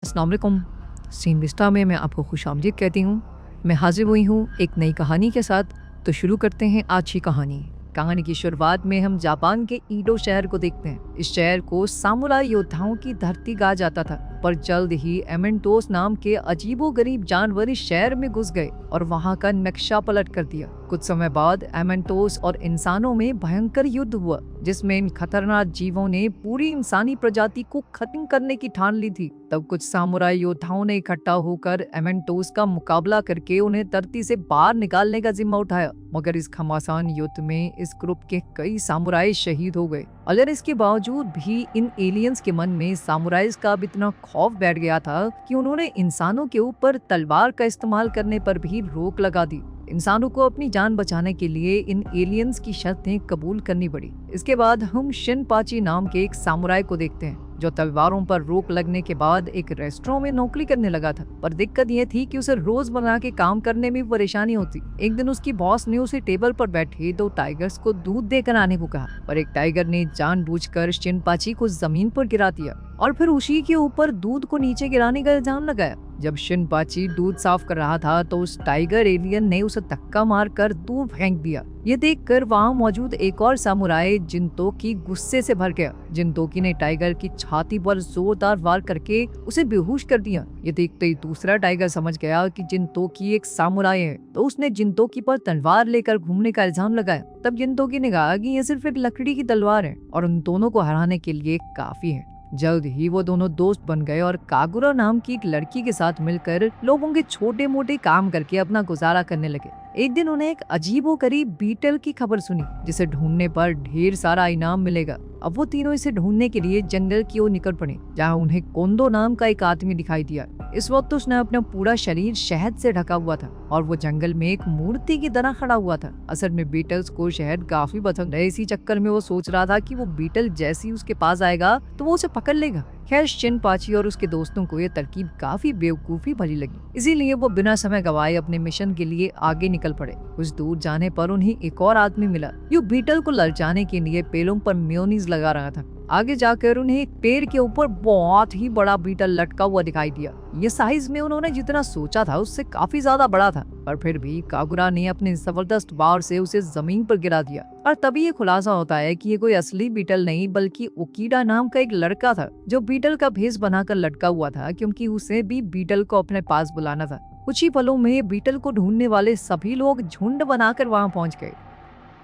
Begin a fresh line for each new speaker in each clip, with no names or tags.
अस्सलाम वालेकुम। Scene Vista में मैं आपको खुशामदीद कहती हूँ। मैं हाजिर हुई हूँ एक नई कहानी के साथ। तो शुरू करते हैं आज की कहानी। कहानी की शुरुआत में हम जापान के ईडो शहर को देखते हैं। इस शहर को सामुराई योद्धाओं की धरती कहा जाता था, पर जल्द ही एमेंटोस नाम के अजीबोगरीब जानवर इस शहर में घुस गए और वहां का नक्शा पलट कर दिया। कुछ समय बाद एमेंटोस और इंसानों में भयंकर युद्ध हुआ, जिसमें इन खतरनाक जीवों ने पूरी इंसानी प्रजाति को खत्म करने की ठान ली थी। तब कुछ सामुराई योद्धाओं ने इकट्ठा होकर एमेंटोस का मुकाबला करके उन्हें धरती से बाहर निकालने का जिम्मा उठाया, मगर इस घमासान युद्ध में इस ग्रुप के कई सामुराई शहीद हो गए। अगर इसके बावजूद भी इन एलियंस के मन में सामुराइज का अब इतना खौफ बैठ गया था कि उन्होंने इंसानों के ऊपर तलवार का इस्तेमाल करने पर भी रोक लगा दी। इंसानों को अपनी जान बचाने के लिए इन एलियंस की शर्तें कबूल करनी पड़ी। इसके बाद हम शिनपाची नाम के एक सामुराई को देखते हैं, जो तलवारों पर रोक लगने के बाद एक रेस्टोरेंट में नौकरी करने लगा था। पर दिक्कत यह थी कि उसे रोज बना के काम करने में परेशानी होती। एक दिन उसकी बॉस ने उसे टेबल पर बैठे 2 टाइगर्स को दूध देकर आने को कहा, पर एक टाइगर ने जानबूझकर शिनपाची को जमीन पर गिरा दिया और फिर उसी के ऊपर दूध को नीचे गिराने का इल्जाम लगाया। जब शिनपाची दूध साफ कर रहा था तो उस टाइगर एलियन ने उसे धक्का मारकर दूर फेंक दिया। ये देखकर वहाँ मौजूद एक और सामुराई जिनतोकी गुस्से से भर गया। जिनतोकी ने टाइगर की छाती पर जोरदार वार करके उसे बेहोश कर दिया। ये देखते ही दूसरा टाइगर समझ गया कि जिनतोकी एक सामुराई है, तो उसने जिनतोकी पर तलवार लेकर घूमने का इल्जाम लगाया। तब जिनतोकी ने कहा कि ये सिर्फ एक लकड़ी की तलवार है और उन दोनों को हराने के लिए काफी है। जल्द ही वो दोनों दोस्त बन गए और कागुरा नाम की एक लड़की के साथ मिलकर लोगों के छोटे मोटे काम करके अपना गुजारा करने लगे। एक दिन उन्हें एक अजीबोगरीब बीटल की खबर सुनी, जिसे ढूंढने पर ढेर सारा इनाम मिलेगा। अब वो तीनों इसे ढूंढने के लिए जंगल की ओर निकल पड़े, जहाँ उन्हें कोंदो नाम का एक आदमी दिखाई दिया। इस वक्त उसने अपना पूरा शरीर शहद से ढका हुआ था और वो जंगल में एक मूर्ति की तरह खड़ा हुआ था। असल में बीटल्स को शहद काफी पसंद है, इसी चक्कर में वो सोच रहा था कि वो बीटल जैसी उसके पास आएगा तो वो उसे पकड़ लेगा। खैर शिनपाची और उसके दोस्तों को यह तरकीब काफी बेवकूफी भरी लगी, इसीलिए वो बिना समय गवाए अपने मिशन के लिए आगे निकल पड़े। कुछ दूर जाने पर उन्हें एक और आदमी मिला, जो बीटल को ललचाने के लिए पेड़ों पर मेयोनीज लगा रहा था। आगे जाकर उन्हें एक पेड़ के ऊपर बहुत ही बड़ा बीटल लटका हुआ दिखाई दिया। ये साइज में उन्होंने जितना सोचा था उससे काफी ज्यादा बड़ा था, पर फिर भी कागुरा ने अपने जबरदस्त वार से उसे जमीन पर गिरा दिया। और तभी ये खुलासा होता है कि ये कोई असली बीटल नहीं बल्कि ओकीडा नाम का एक लड़का था, जो बीटल का भेष बनाकर लटका हुआ था, क्योंकि उसे भी बीटल को अपने पास बुलाना था। कुछ ही पलों में बीटल को ढूंढने वाले सभी लोग झुंड बनाकर वहां पहुंच गए।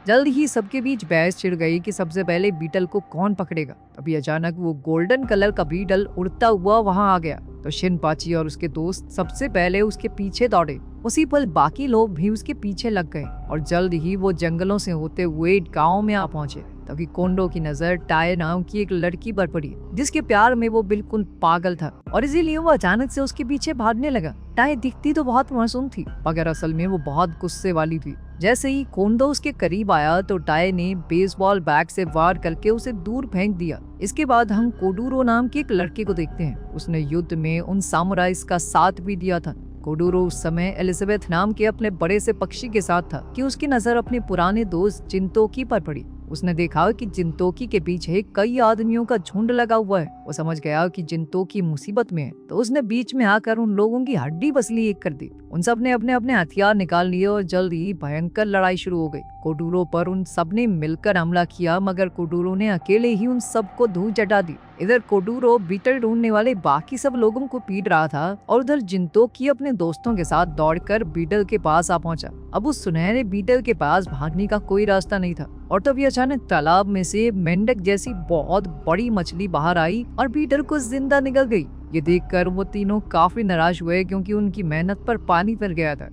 जल्द ही सबके बीच बहस छिड़ गई कि सबसे पहले बीटल को कौन पकड़ेगा। तभी अचानक वो गोल्डन कलर का बीटल उड़ता हुआ वहां आ गया, तो शिनपाची और उसके दोस्त सबसे पहले उसके पीछे दौड़े। उसी पल बाकी लोग भी उसके पीछे लग गए और जल्द ही वो जंगलों से होते हुए गांव में आ पहुंचे। तभी कोंडो की नजर टाय नाम की एक लड़की पर पड़ी, जिसके प्यार में वो बिल्कुल पागल था और इसीलिए वो अचानक से उसके पीछे भागने लगा। टाय दिखती तो बहुत मासूम थी, मगर असल में वो बहुत गुस्से वाली थी। जैसे ही कोंडो उसके करीब आया तो टाय ने बेसबॉल बैट से वार करके उसे दूर फेंक दिया। इसके बाद हम कोडूरो नाम के एक लड़के को देखते हैं। उसने युद्ध में उन सामुराइज का साथ भी दिया था। कोडूरो उस समय एलिजाबेथ नाम के अपने बड़े से पक्षी के साथ था कि उसकी नजर अपने पुराने दोस्त जिनतोकी पर पड़ी। उसने देखा कि जिनतोकी के पीछे कई आदमियों का झुंड लगा हुआ है। वो समझ गया कि जिनतोकी मुसीबत में है, तो उसने बीच में आकर उन लोगों की हड्डी पसली एक कर दी। उन सब ने अपने अपने हथियार निकाल लिए और जल्द ही भयंकर लड़ाई शुरू हो गई। कोडूरो पर उन सब ने मिलकर हमला किया, मगर कोडूरो ने अकेले ही उन सबको धूल चटा दी। इधर कोडूरो बीटल ढूंढने वाले बाकी सब लोगों को पीट रहा था और उधर जिनतोकी अपने दोस्तों के साथ दौड़कर बीटल के पास आ पहुंचा। अब उस सुनहरे बीटल के पास भागने का कोई रास्ता नहीं था और तभी अचानक तालाब में से मेंढक जैसी बहुत बड़ी मछली बाहर आई और बीटल को जिंदा निकल गई। ये देखकर वो तीनों काफी नाराज हुए, क्योंकि उनकी मेहनत पर पानी फिर गया था।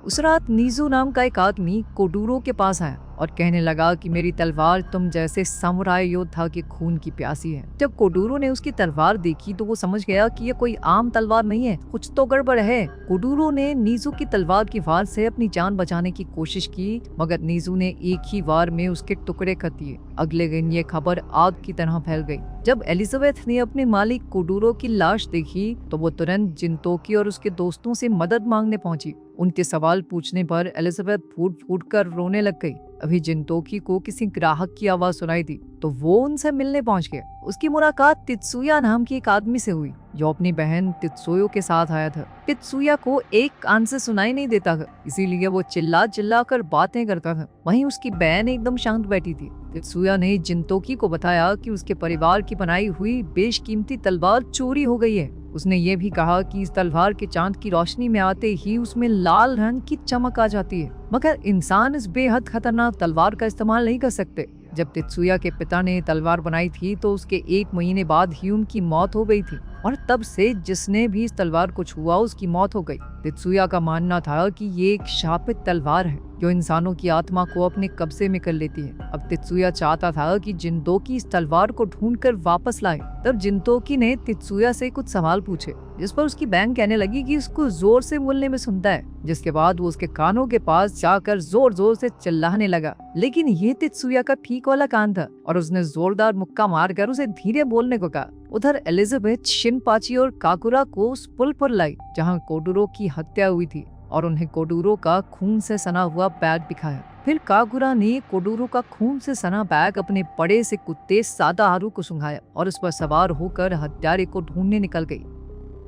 उस रात नीजू नाम का एक आदमी कोडूरो के पास आया और कहने लगा कि मेरी तलवार तुम जैसे सामुराई योद्धा के खून की प्यासी है। जब कोडूरो ने उसकी तलवार देखी तो वो समझ गया कि ये कोई आम तलवार नहीं है, कुछ तो गड़बड़ है। कोडूरो ने नीजू की तलवार की वार से अपनी जान बचाने की कोशिश की, मगर नीजू ने एक ही वार में उसके टुकड़े कर दिए। अगले दिन ये खबर आग की तरह फैल गई। जब एलिजाबेथ ने अपने मालिक कोडूरो की लाश देखी तो वो तुरंत जिनतोकी और उसके दोस्तों से मदद मांगने पहुंची। उनके सवाल पूछने पर एलिजाबेथ फूट फूट कर रोने लग गई। अभी जिनतोकी को किसी ग्राहक की आवाज सुनाई दी तो वो उनसे मिलने पहुंच गया। उसकी मुलाकात तित्सुया नाम की एक आदमी से हुई जो अपनी बहन तित्सुयो के साथ आया था। तित्सुया को एक कान से सुनाई नहीं देता था, इसीलिए वो चिल्ला चिल्ला कर बातें करता था। वहीं उसकी बहन एकदम शांत बैठी थी। तित्सुया ने जिनतोकी को बताया कि उसके परिवार की बनाई हुई बेशकीमती तलवार चोरी हो गई है। उसने ये भी कहा कि इस तलवार के चांद की रोशनी में आते ही उसमें लाल रंग की चमक आ जाती है, मगर इंसान इस बेहद खतरनाक तलवार का इस्तेमाल नहीं कर सकते। जब तित्सुया के पिता ने तलवार बनाई थी तो उसके 1 महीने बाद ही उनकी मौत हो गई थी और तब से जिसने भी इस तलवार को छुआ उसकी मौत हो गई। तित्सुया का मानना था कि ये एक शापित तलवार है जो इंसानों की आत्मा को अपने कब्जे में कर लेती है। अब तित्सुया चाहता था कि जिनतोकी इस तलवार को ढूंढकर वापस लाए। तब जिनतोकी ने तित्सुया से कुछ सवाल पूछे, जिस पर उसकी बहन कहने लगी कि उसको जोर से बोलने में सुनता है, जिसके बाद वो उसके कानों के पास जाकर जोर जोर से चिल्लाने लगा। लेकिन ये तित्सुया का ठीक वाला कान था और उसने जोरदार मुक्का मारकर उसे धीरे बोलने को कहा। उधर एलिजाबेथ शिनपाची और काकुरा को उस पुल पर लाई जहाँ कोडुरो की हत्या हुई थी और उन्हें कोडुरो का खून से सना हुआ बैग दिखाया। फिर काकुरा ने कोडुरो का खून से सना बैग अपने बड़े से कुत्ते सादाहारू को सुंघाया और उस पर सवार होकर हत्यारे को ढूंढने निकल गई।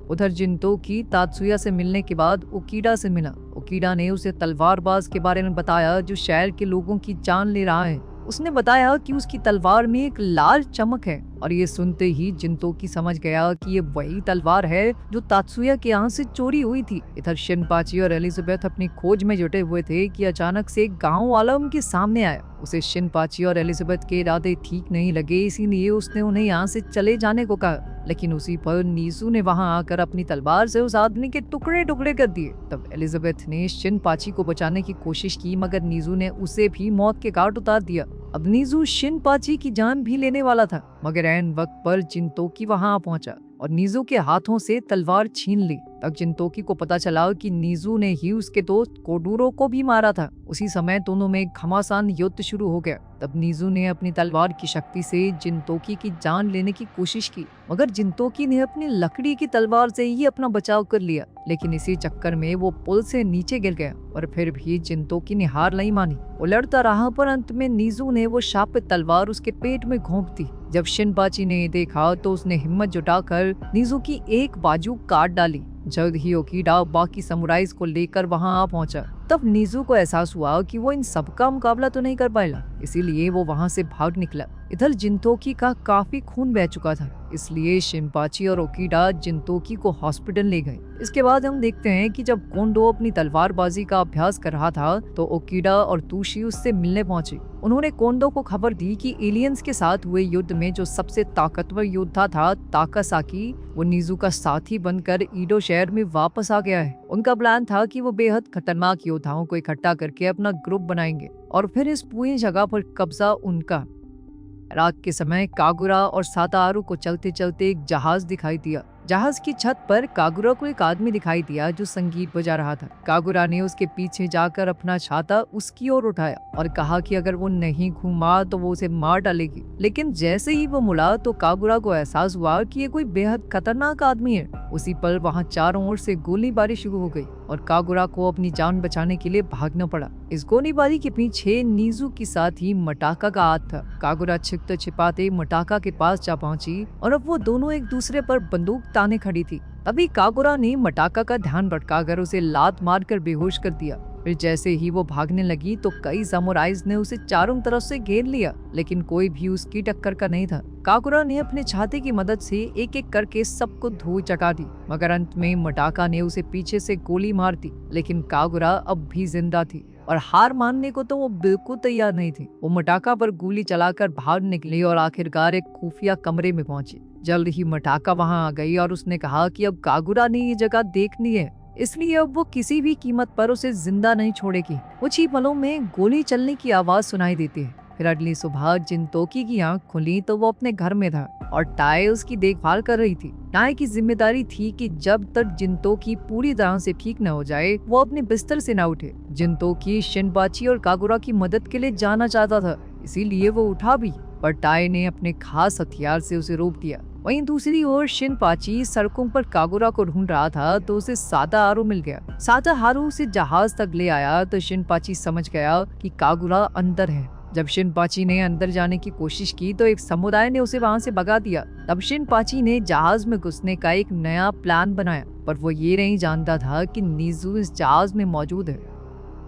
उधर जिनतोकी तात्सुया से मिलने के बाद ओकीडा से मिला। ओकीडा ने उसे तलवारबाज के बारे में बताया जो शहर के लोगों की जान ले रहा है। उसने बताया कि उसकी तलवार में एक लाल चमक है और ये सुनते ही जिनतोकी समझ गया कि ये वही तलवार है जो तात्सुया के यहाँ से चोरी हुई थी। इधर शिनपाची और एलिजाबेथ अपनी खोज में जुटे हुए थे कि अचानक से एक गाँव वाला उनके सामने आया। उसे शिनपाची और एलिजाबेथ के इरादे ठीक नहीं लगे, इसीलिए उसने उन्हें यहाँ से चले जाने को कहा। लेकिन उसी पर नीजू ने वहां आकर अपनी तलवार से उस आदमी के टुकड़े टुकड़े कर दिए। तब एलिजाबेथ ने शिनपाची को बचाने की कोशिश की, मगर नीजू ने उसे भी मौत के घाट उतार दिया। अब नीजू शिनपाची की जान भी लेने वाला था, मगर ऐन वक्त पर जिनतोकी वहां पहुंचा और नीजू के हाथों से तलवार छीन ली। तब जिनतोकी को पता चला कि नीजू ने ही उसके दोस्त कोडुरो को भी मारा था। उसी समय दोनों में घमासान युद्ध शुरू हो गया। तब नीजू ने अपनी तलवार की शक्ति से जिनतोकी की जान लेने की कोशिश की, मगर जिनतोकी ने अपनी लकड़ी की तलवार से ही अपना बचाव कर लिया। लेकिन इसी चक्कर में वो पुल से नीचे गिर गया और फिर भी जिनतोकी ने हार नहीं मानी। वो लड़ता रहा, पर अंत में नीजू ने वो शापित तलवार उसके पेट में घोंप दी। जब शिनपाची ने देखा तो उसने हिम्मत जुटाकर नीजू की एक बाजू काट डाली। जल्द ही ओकीडा बाकी समुराइज को लेकर वहां आ पहुंचा। तब नीजू को एहसास हुआ कि वो इन सबका मुकाबला तो नहीं कर पाएगा, इसीलिए वो वहां से भाग निकला। इधर जिनतोकी का काफी खून बह चुका था, इसलिए शिनपाची और ओकीडा जिनतोकी को हॉस्पिटल ले गए। इसके बाद हम देखते हैं कि जब कोंडो अपनी तलवारबाजी का अभ्यास कर रहा था तो ओकीडा और तूशी उससे मिलने पहुंचे। उन्होंने कोंडो को खबर दी कि एलियंस के साथ हुए युद्ध में जो सबसे ताकतवर योद्धा था ताकासाकी, वो नीजू का साथी बनकर ईडो शहर में वापस आ गया है। उनका प्लान था कि वो बेहद खतरनाक योद्धाओं को इकट्ठा करके अपना ग्रुप बनाएंगे और फिर इस पूरी जगह पर कब्जा उनका। रात के समय कागुरा और साताहारू को चलते चलते एक जहाज दिखाई दिया। जहाज की छत पर कागुरा को एक आदमी दिखाई दिया जो संगीत बजा रहा था। कागुरा ने उसके पीछे जाकर अपना छाता उसकी ओर उठाया और कहा कि अगर वो नहीं घूमा तो वो उसे मार डालेगी। लेकिन जैसे ही वो मुड़ा तो कागुरा को एहसास हुआ कि ये कोई बेहद खतरनाक आदमी है। उसी पल वहां चारों ओर से गोलीबारी शुरू हो गई और कागुरा को अपनी जान बचाने के लिए भागना पड़ा। इस गोलीबारी के पीछे नीजू के साथ ही मटाका का हाथ था। कागुरा छिपते छिपाते मटाका के पास जा पहुंची और अब वो दोनों एक दूसरे पर बंदूक ताने खड़ी थी। तभी कागुरा ने मटाका का ध्यान भटकाकर उसे लात मारकर बेहोश कर दिया। फिर जैसे ही वो भागने लगी तो कई सामुराइज ने उसे चारों तरफ से घेर लिया, लेकिन कोई भी उसकी टक्कर का नहीं था। कागुरा ने अपने छाते की मदद से एक एक करके सबको धूल चटा दी, मगर अंत में मटाका ने उसे पीछे से गोली मार दी। लेकिन कागुरा अब भी जिंदा थी और हार मानने को तो वो बिल्कुल तैयार नहीं थी। वो मटाका पर गोली चलाकर बाहर निकली और आखिरकार एक खुफिया कमरे में पहुंची। जल्द ही मटाका वहां आ गई और उसने कहा कि अब कागुरा ने ये जगह देखनी है, इसलिए अब वो किसी भी कीमत पर उसे जिंदा नहीं छोड़ेगी। कुछ ही पलों में गोली चलने की आवाज सुनाई देती है। फिर अगली सुबह जिनतोकी की आंख खुली तो वो अपने घर में था और टाई उसकी देखभाल कर रही थी। टाई की जिम्मेदारी थी कि जब तक जिनतोकी पूरी तरह से ठीक न हो जाए वो अपने बिस्तर से न उठे। जिनतोकी शिनपाची और कागुरा की मदद के लिए जाना चाहता था, इसीलिए वो उठा भी, पर टाई ने अपने खास हथियार से उसे रोक दिया। वहीं दूसरी ओर शिनपाची सड़कों पर कागुरा को ढूंढ रहा था तो उसे सादा हारू मिल गया। सादा हारू उसे जहाज तक ले आया तो शिनपाची समझ गया कि कागुरा अंदर है। जब शिनपाची ने अंदर जाने की कोशिश की तो एक समुदाय ने उसे वहां से भगा दिया। तब शिनपाची ने जहाज में घुसने का एक नया प्लान बनाया, पर वो ये नहीं जानता था कि नीजू इस जहाज में मौजूद है।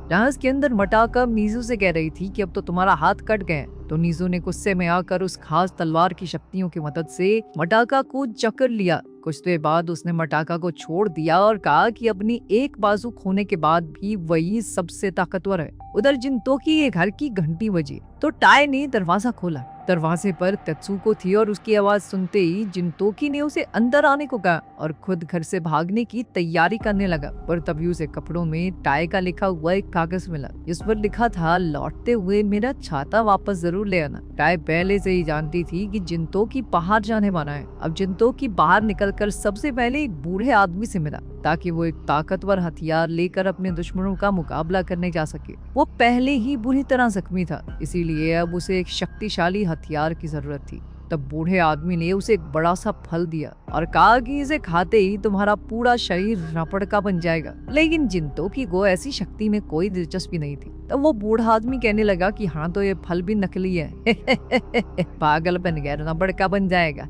जहाज के अंदर मटाका नीजू से कह रही थी कि अब तो तुम्हारा हाथ कट गए। तो नीजू ने गुस्से में आकर उस खास तलवार की शक्तियों की मदद से मटाका को जकड़ लिया। कुछ देर बाद उसने मटाका को छोड़ दिया और कहा कि अपनी एक बाजू खोने के बाद भी वही सबसे ताकतवर है। उधर जिनतोकी के घर की घंटी बजी तो टाई ने दरवाजा खोला। दरवाजे पर तेत्सुको थी और उसकी आवाज सुनते ही जिनतोकी ने उसे अंदर आने को कहा और खुद घर से भागने की तैयारी करने लगा। पर तभी उसे कपड़ों में टाई का लिखा हुआ एक कागज मिला, जिस पर लिखा था, लौटते हुए मेरा छाता वापस जरूर ले आना। टाई पहले से ही जानती थी कि जिनतोकी बाहर जाने वाला है। अब जिनतोकी बाहर निकलकर सबसे पहले एक बूढ़े आदमी से मिला ताकि वो एक ताकतवर हथियार लेकर अपने दुश्मनों का मुकाबला करने जा सके। वो पहले ही बुरी तरह जख्मी था, इसीलिए अब उसे एक शक्तिशाली हथियार की जरूरत थी। तब बूढ़े आदमी ने उसे एक बड़ा सा फल दिया और कहा कि इसे खाते ही तुम्हारा पूरा शरीर रपड़ का बन जाएगा। लेकिन जिनतोकी को ऐसी शक्ति में कोई दिलचस्पी नहीं थी। तब वो बूढ़ा आदमी कहने लगा कि हाँ, तो ये फल भी नकली है। पागल बन गया, रबड़ का बन जाएगा।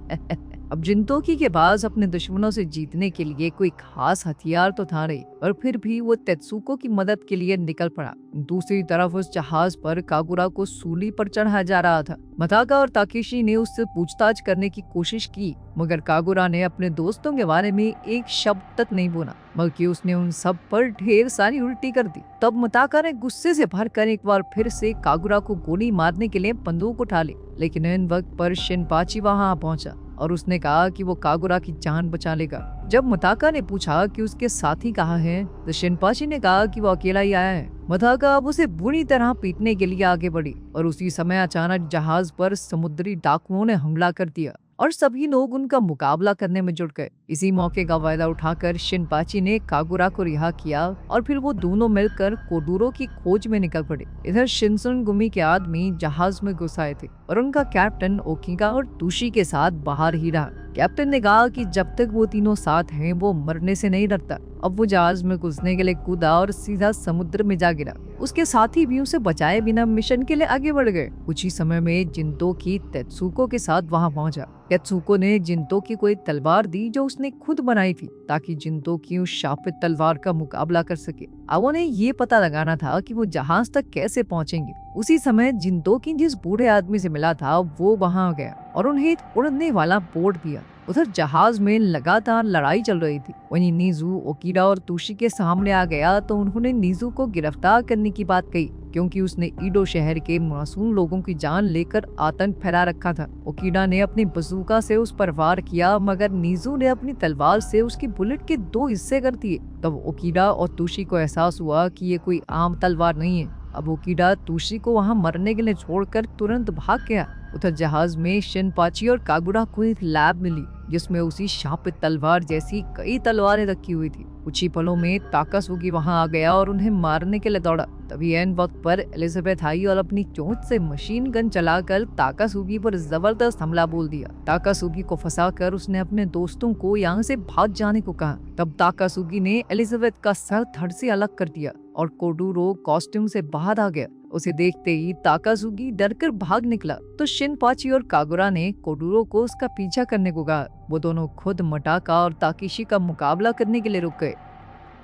अब जिनतोकी के पास अपने दुश्मनों से जीतने के लिए कोई खास हथियार तो था नहीं, और फिर भी वो तेत्सुको की मदद के लिए निकल पड़ा। दूसरी तरफ उस जहाज पर कागुरा को सूली पर चढ़ाया जा रहा था। मताका और ताकेशी ने उससे पूछताछ करने की कोशिश की, मगर कागुरा ने अपने दोस्तों के बारे में एक शब्द तक नहीं बोला, बल्कि उसने उन सब पर ढेर सारी उल्टी कर दी। तब मताका ने गुस्से से भरकर एक बार फिर से कागुरा को गोली मारने के लिए बंदूक उठा ली। लेकिन इन वक्त पर शिनपाची वहां पहुंचा और उसने कहा कि वो कागुरा की जान बचा लेगा। जब मताका ने पूछा कि उसके साथी कहाँ हैं, तो शिनपाची ने कहा कि वो अकेला ही आया है। मताका अब उसे बुरी तरह पीटने के लिए आगे बढ़ी और उसी समय अचानक जहाज पर समुद्री डाकुओं ने हमला कर दिया और सभी लोग उनका मुकाबला करने में जुट गए। इसी मौके का फायदा उठाकर शिनपाची ने कागुरा को रिहा किया और फिर वो दोनों मिलकर कोडूरो की खोज में निकल पड़े। इधर शिनसुनगुमी के आदमी जहाज में घुस आए थे और उनका कैप्टन ओकिगा और तुशी के साथ बाहर ही रहा। कैप्टन ने कहा कि जब तक वो तीनों साथ हैं वो मरने से नहीं डरता। अब वो जहाज में घुसने के लिए कूदा और सीधा समुद्र में जा गिरा। उसके साथी भी उसे बचाए बिना मिशन के लिए आगे बढ़ गए। कुछ ही समय में जिनतोकी तेत्सुको के साथ वहां पहुंचा। तेत्सुको ने जिनतोकी को एक तलवार दी जो उसने खुद बनाई थी, ताकि जिनतोकी उस शापित तलवार का मुकाबला कर सके। अब उन्हें ये पता लगाना था कि वो जहाज तक कैसे पहुंचेंगे। उसी समय जिनतोकी जिस बूढ़े आदमी से मिला था वो वहां आ गया और उन्हें एक उड़ने वाला बोर्ड दिया। उधर जहाज में लगातार लड़ाई चल रही थी। वहीं नीजू ओकिरा और तुशी के सामने आ गया तो उन्होंने नीजू को गिरफ्तार करने की बात कही, क्योंकि उसने ईडो शहर के मासूम लोगों की जान लेकर आतंक फैला रखा था। ओकिरा ने अपनी बंदूक से उस पर वार किया, मगर नीजू ने अपनी तलवार से उसकी बुलेट के 2 हिस्से कर दिए। तब ओकिरा और तुशी को एहसास हुआ कि ये कोई आम तलवार नहीं है। अब ओकिरा तुशी को वहां मरने के लिए छोड़कर तुरंत भाग गया। उधर जहाज में शिनपाची और कागुरा को एक लैब मिली जिसमें उसी शापित तलवार जैसी कई तलवारें रखी हुई थी। कुछ ही पलों में ताकासुगी वहां आ गया और उन्हें मारने के लिए दौड़ा। तभी एन वक्त पर एलिजाबेथ आई और अपनी चोंच से मशीन गन चलाकर ताकासुगी पर जबरदस्त हमला बोल दिया। ताकासुगी को फंसाकर उसने अपने दोस्तों को यहाँ से भाग जाने को कहा। तब ताकासुगी ने एलिजाबेथ का सर धड़ से अलग कर दिया और कोडूरो कॉस्ट्यूम से बाहर आ गया। उसे देखते ही ताकासुगी डरकर भाग निकला तो शिनपाची और कागुरा ने कोडूरो को उसका पीछा करने को कहा। वो दोनों खुद मटाका और ताकेशी का मुकाबला करने के लिए रुक गए।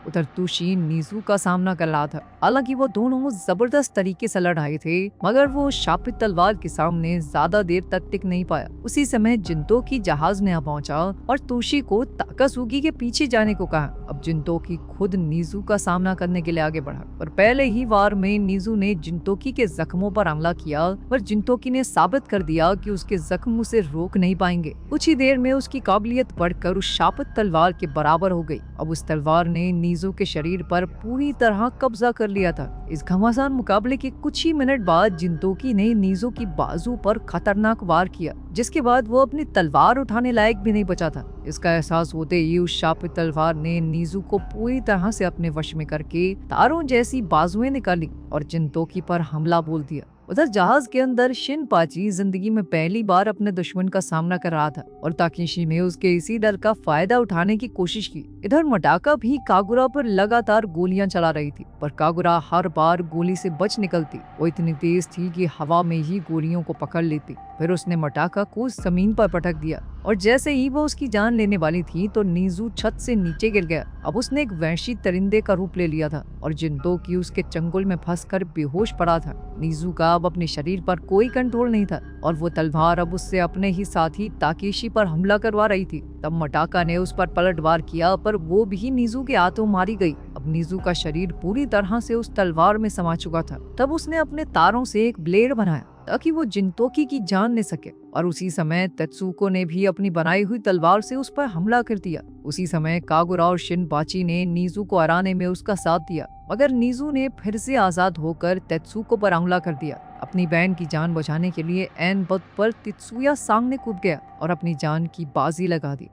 उधर तुशी नीजू का सामना कर रहा था। हालांकि वो दोनों जबरदस्त तरीके से लड़ रहे थे, मगर वो शापित तलवार के सामने ज्यादा देर तक टिक नहीं पाया। उसी समय जिनतोकी जहाज में आ पहुंचा और तुशी को ताकासुगी के पीछे जाने को कहा। अब जिनतोकी खुद नीजू का सामना करने के लिए आगे बढ़ा, पर पहले ही वार में नीजू ने जिनतोकी के जख्मों पर हमला किया, पर जिनतोकी ने साबित कर दिया कि उसके जख्म उसे रोक नहीं पाएंगे। कुछ ही देर में उसकी काबिलियत बढ़कर उस शापित तलवार के बराबर हो गई। अब उस तलवार ने नीजू के शरीर पर पूरी तरह कब्जा कर लिया था। इस घमासान मुकाबले के कुछ ही मिनट बाद जिनतोकी ने नीजू की बाजू पर खतरनाक वार किया, जिसके बाद वो अपनी तलवार उठाने लायक भी नहीं बचा था। इसका एहसास होते ही उस शापित तलवार ने नीजू को पूरी तरह से अपने वश में करके तारों जैसी बाजुएं निकाली और जिनतोकी पर हमला बोल दिया। उधर जहाज के अंदर शिनपाची जिंदगी में पहली बार अपने दुश्मन का सामना कर रहा था और ताकेशी ने उसके इसी डर का फायदा उठाने की कोशिश की। इधर मटाका भी कागुरा पर लगातार गोलियां चला रही थी, पर कागुरा हर बार गोली से बच निकलती। वो इतनी तेज थी कि हवा में ही गोलियों को पकड़ लेती। फिर उसने मटाका को जमीन पर पटक दिया और जैसे ही वो उसकी जान लेने वाली थी तो नीजू छत से नीचे गिर गया। अब उसने एक वहशी परिंदे का रूप ले लिया था और जिंतोकी उसके चंगुल में फंसकर बेहोश पड़ा था। नीजू का अब अपने शरीर पर कोई कंट्रोल नहीं था और वो तलवार अब उससे अपने ही साथी ताकेशी पर हमला करवा रही थी। तब मटाका ने उस पर पलटवार किया, पर वो भी नीजू के हाथों मारी गई। अब नीजू का शरीर पूरी तरह से उस तलवार में समा चुका था। तब उसने अपने तारों से एक ब्लेड बनाया ताकि वो जिंतोकी की जान ले सके और उसी समय तेत्सुको ने भी अपनी बनाई हुई तलवार से उस पर हमला कर दिया। उसी समय कागुरा और शिनपाची ने नीजू को हराने में उसका साथ दिया, मगर नीजू ने फिर से आजाद होकर तेत्सुको पर हमला कर दिया। अपनी बहन की जान बचाने के लिए एन वक्त पर तेत्सुया सामने कूद गया और अपनी जान की बाजी लगा दी।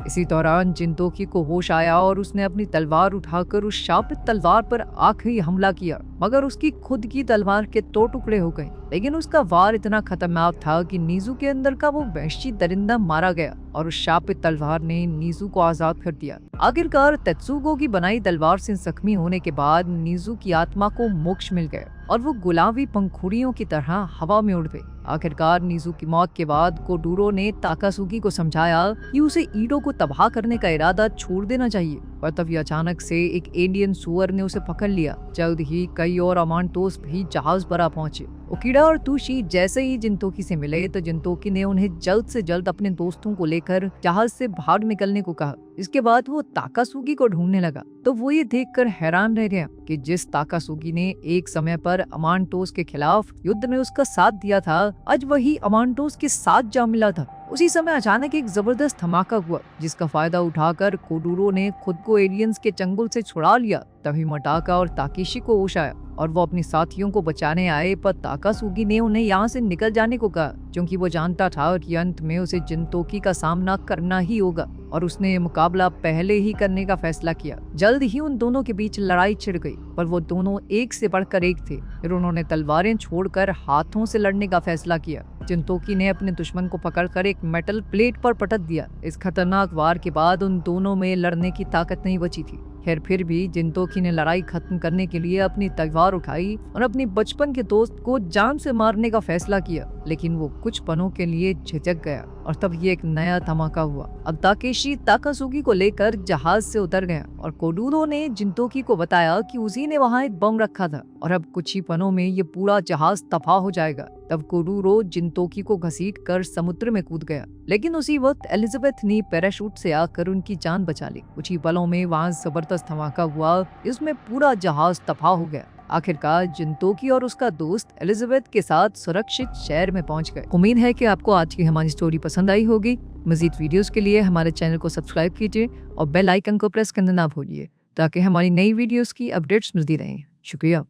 इसी दौरान जिंतोकी को होश आया और उसने अपनी तलवार उठाकर उस शापित तलवार पर आखिरी हमला किया, मगर उसकी खुद की तलवार के 2 टुकड़े हो गए। लेकिन उसका वार इतना खतरनाक था कि नीजू के अंदर का वो वहशी दरिंदा मारा गया और उस शापित तलवार ने नीजू को आजाद कर दिया। आखिरकार तेत्सुको की बनाई तलवार से जख्मी होने के बाद नीजू की आत्मा को मोक्ष मिल गया और वो गुलाबी पंखुड़ियों की तरह हवा में उड़ गई। आखिरकार नीजू की मौत के बाद कोडूरो ने ताकासुकी को समझाया कि उसे ईडो को तबाह करने का इरादा छोड़ देना चाहिए, पर तभी अचानक से एक एलियन सुअर ने उसे पकड़ लिया। जल्द ही कई और अमांटोस भी जहाज पर आ पहुंचे। ओकिडा और तुशी जैसे ही जिंतोकी से मिले तो जिंतोकी ने उन्हें जल्द से जल्द अपने दोस्तों को लेकर जहाज से भाग निकलने को कहा। इसके बाद वो ताकासुकी को ढूंढने लगा तो वो ये देखकर हैरान रह गया कि जिस ताकासुकी ने एक समय पर अमांटोस के खिलाफ युद्ध में उसका साथ दिया था, आज वही अमांटोस के साथ जा मिला था। उसी समय अचानक एक जबरदस्त धमाका हुआ, जिसका फायदा उठाकर कोडूरो ने खुद को एलियंस के चंगुल से छुड़ा लिया। तभी मटाका और ताकेशी को होश आया और वो अपने साथियों को बचाने आए, पर ताकासुकी ने उन्हें यहाँ से निकल जाने को कहा, क्योंकि वो जानता था कि अंत में उसे जिंतोकी का सामना करना ही होगा और उसने ये मुकाबला पहले ही करने का फैसला किया। जल्द ही उन दोनों के बीच लड़ाई छिड़ गई, पर वो दोनों एक से बढ़कर एक थे। फिर उन्होंने तलवारें छोड़कर हाथों से लड़ने का फैसला किया। जिंतोकी ने अपने दुश्मन को पकड़कर एक मेटल प्लेट पर पटक दिया। इस खतरनाक वार के बाद उन दोनों में लड़ने की ताकत नहीं बची थी। खैर फिर भी जिंतोकी ने लड़ाई खत्म करने के लिए अपनी तलवार उठाई और अपनी बचपन के दोस्त को जान से मारने का फैसला किया, लेकिन वो कुछ पलों के लिए झिझक गया और तब ये एक नया धमाका हुआ। अब ताकेशी ताकासुकी को लेकर जहाज से उतर गया और कोडूरो ने जिंतोकी को बताया कि उसी ने वहाँ एक बम रखा था और अब कुछ ही पलों में ये पूरा जहाज तबाह हो जाएगा। तब कोडूरो जिंतोकी को घसीटकर समुद्र में कूद गया, लेकिन उसी वक्त एलिजाबेथ ने पैराशूट से आकर उनकी जान बचा ली। कुछ ही पलों में वहाँ जबरदस्त धमाका हुआ, इसमें पूरा जहाज तबाह हो गया। आखिरकार जिंतोकी और उसका दोस्त एलिजाबेथ के साथ सुरक्षित शहर में पहुंच गए। उम्मीद है कि आपको आज की हमारी स्टोरी पसंद आई होगी। मजीद वीडियोस के लिए हमारे चैनल को सब्सक्राइब कीजिए और बेल आइकन को प्रेस करना ना भूलिए, ताकि हमारी नई वीडियोस की अपडेट्स मिलती रहें। शुक्रिया।